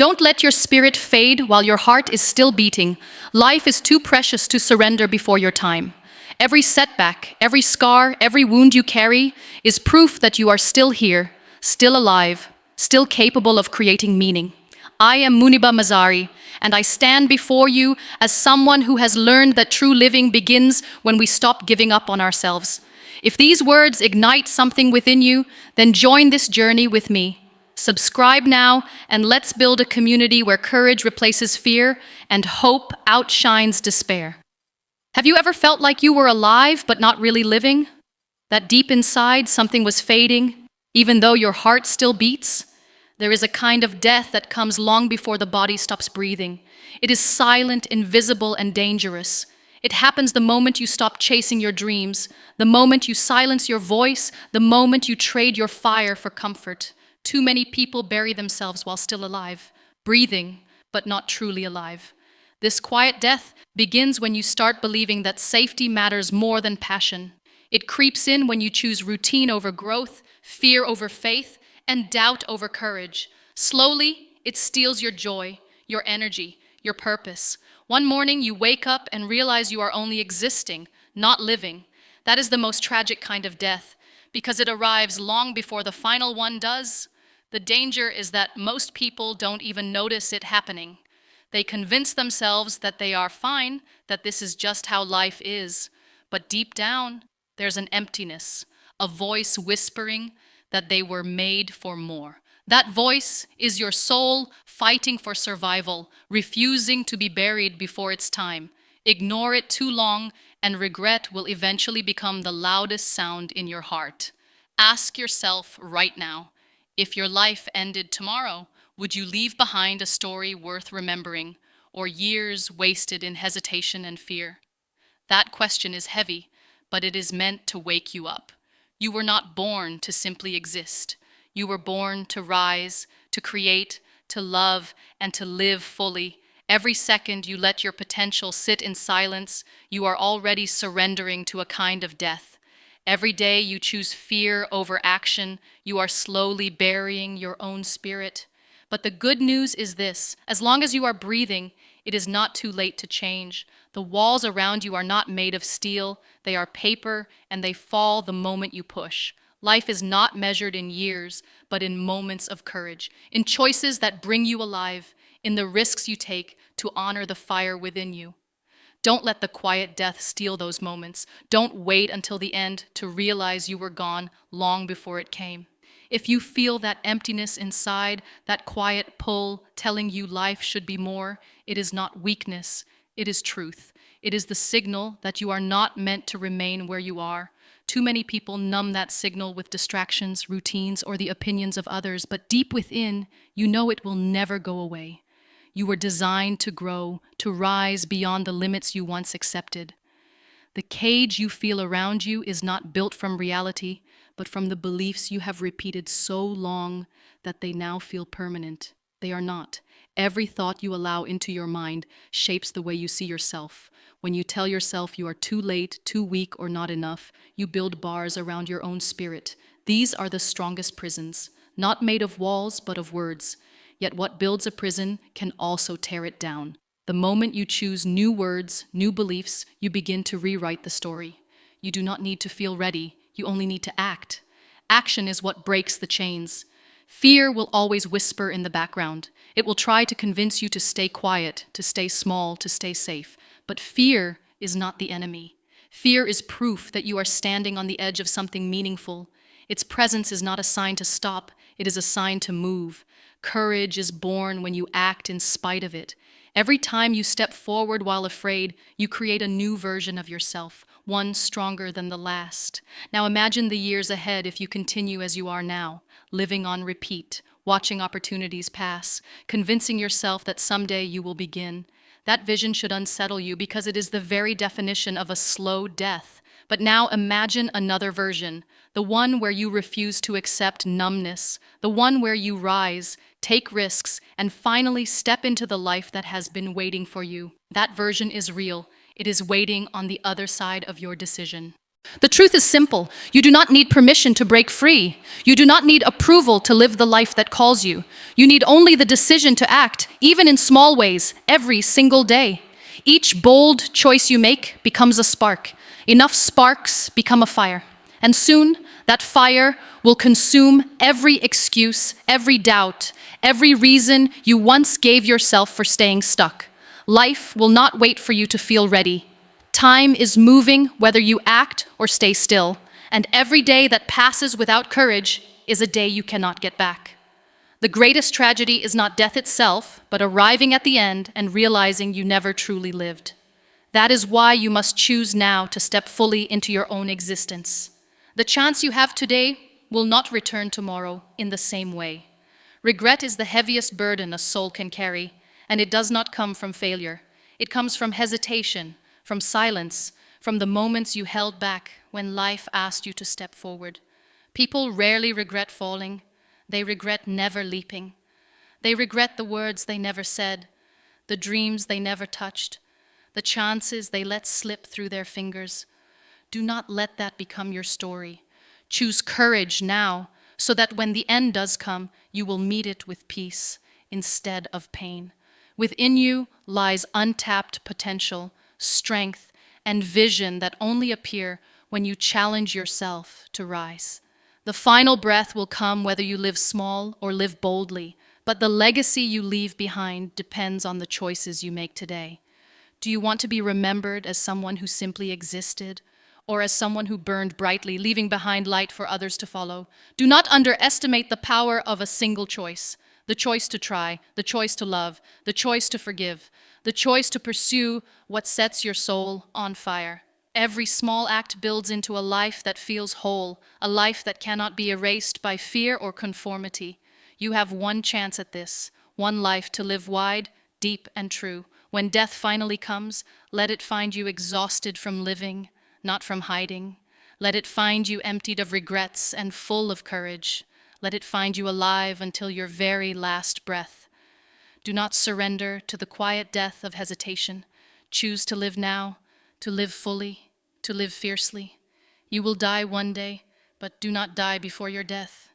Don't let your spirit fade while your heart is still beating. Life is too precious to surrender before your time. Every setback, every scar, every wound you carry is proof that you are still here, still alive, still capable of creating meaning. I am Muniba Mazari, and I stand before you as someone who has learned that true living begins when we stop giving up on ourselves. If these words ignite something within you, then join this journey with me. Subscribe now, and let's build a community where courage replaces fear and hope outshines despair. Have you ever felt like you were alive but not really living? That deep inside something was fading, even though your heart still beats? There is a kind of death that comes long before the body stops breathing. It is silent, invisible, and dangerous. It happens the moment you stop chasing your dreams, the moment you silence your voice, the moment you trade your fire for comfort. Too many people bury themselves while still alive, breathing, but not truly alive. This quiet death begins when you start believing that safety matters more than passion. It creeps in when you choose routine over growth, fear over faith, and doubt over courage. Slowly, it steals your joy, your energy, your purpose. One morning, you wake up and realize you are only existing, not living. That is the most tragic kind of death, because it arrives long before the final one does. The danger is that most people don't even notice it happening. They convince themselves that they are fine, that this is just how life is. But deep down, there's an emptiness, a voice whispering that they were made for more. That voice is your soul fighting for survival, refusing to be buried before its time. Ignore it too long, and regret will eventually become the loudest sound in your heart. Ask yourself right now, if your life ended tomorrow, would you leave behind a story worth remembering, or years wasted in hesitation and fear? That question is heavy, but it is meant to wake you up. You were not born to simply exist. You were born to rise, to create, to love, and to live fully. Every second you let your potential sit in silence, you are already surrendering to a kind of death. Every day you choose fear over action, you are slowly burying your own spirit. But the good news is this: as long as you are breathing, it is not too late to change. The walls around you are not made of steel, they are paper, and they fall the moment you push. Life is not measured in years, but in moments of courage, in choices that bring you alive, in the risks you take to honor the fire within you. Don't let the quiet death steal those moments. Don't wait until the end to realize you were gone long before it came. If you feel that emptiness inside, that quiet pull telling you life should be more, it is not weakness, it is truth. It is the signal that you are not meant to remain where you are. Too many people numb that signal with distractions, routines, or the opinions of others, but deep within, you know it will never go away. You were designed to grow, to rise beyond the limits you once accepted. The cage you feel around you is not built from reality, but from the beliefs you have repeated so long that they now feel permanent. They are not. Every thought you allow into your mind shapes the way you see yourself. When you tell yourself you are too late, too weak, or not enough, you build bars around your own spirit. These are the strongest prisons, not made of walls, but of words. Yet what builds a prison can also tear it down. The moment you choose new words, new beliefs, you begin to rewrite the story. You do not need to feel ready, you only need to act. Action is what breaks the chains. Fear will always whisper in the background. It will try to convince you to stay quiet, to stay small, to stay safe. But fear is not the enemy. Fear is proof that you are standing on the edge of something meaningful. Its presence is not a sign to stop, it is a sign to move. Courage is born when you act in spite of it. Every time you step forward while afraid, you create a new version of yourself, one stronger than the last. Now imagine the years ahead if you continue as you are now, living on repeat, watching opportunities pass, convincing yourself that someday you will begin. That vision should unsettle you because it is the very definition of a slow death. But now imagine another version, the one where you refuse to accept numbness, the one where you rise, take risks, and finally step into the life that has been waiting for you. That version is real. It is waiting on the other side of your decision. The truth is simple. You do not need permission to break free. You do not need approval to live the life that calls you. You need only the decision to act, even in small ways, every single day. Each bold choice you make becomes a spark. Enough sparks become a fire. And soon, that fire will consume every excuse, every doubt, every reason you once gave yourself for staying stuck. Life will not wait for you to feel ready. Time is moving whether you act or stay still, and every day that passes without courage is a day you cannot get back. The greatest tragedy is not death itself, but arriving at the end and realizing you never truly lived. That is why you must choose now to step fully into your own existence. The chance you have today will not return tomorrow in the same way. Regret is the heaviest burden a soul can carry, and it does not come from failure. It comes from hesitation, from silence, from the moments you held back when life asked you to step forward. People rarely regret falling. They regret never leaping. They regret the words they never said, the dreams they never touched, the chances they let slip through their fingers. Do not let that become your story. Choose courage now, so that when the end does come, you will meet it with peace instead of pain. Within you lies untapped potential, strength, and vision that only appear when you challenge yourself to rise. The final breath will come whether you live small or live boldly, but the legacy you leave behind depends on the choices you make today. Do you want to be remembered as someone who simply existed, or as someone who burned brightly, leaving behind light for others to follow? Do not underestimate the power of a single choice. The choice to try, the choice to love, the choice to forgive, the choice to pursue what sets your soul on fire. Every small act builds into a life that feels whole, a life that cannot be erased by fear or conformity. You have one chance at this, one life to live wide, deep, and true. When death finally comes, let it find you exhausted from living, not from hiding. Let it find you emptied of regrets and full of courage. Let it find you alive until your very last breath. Do not surrender to the quiet death of hesitation. Choose to live now, to live fully, to live fiercely. You will die one day, but do not die before your death.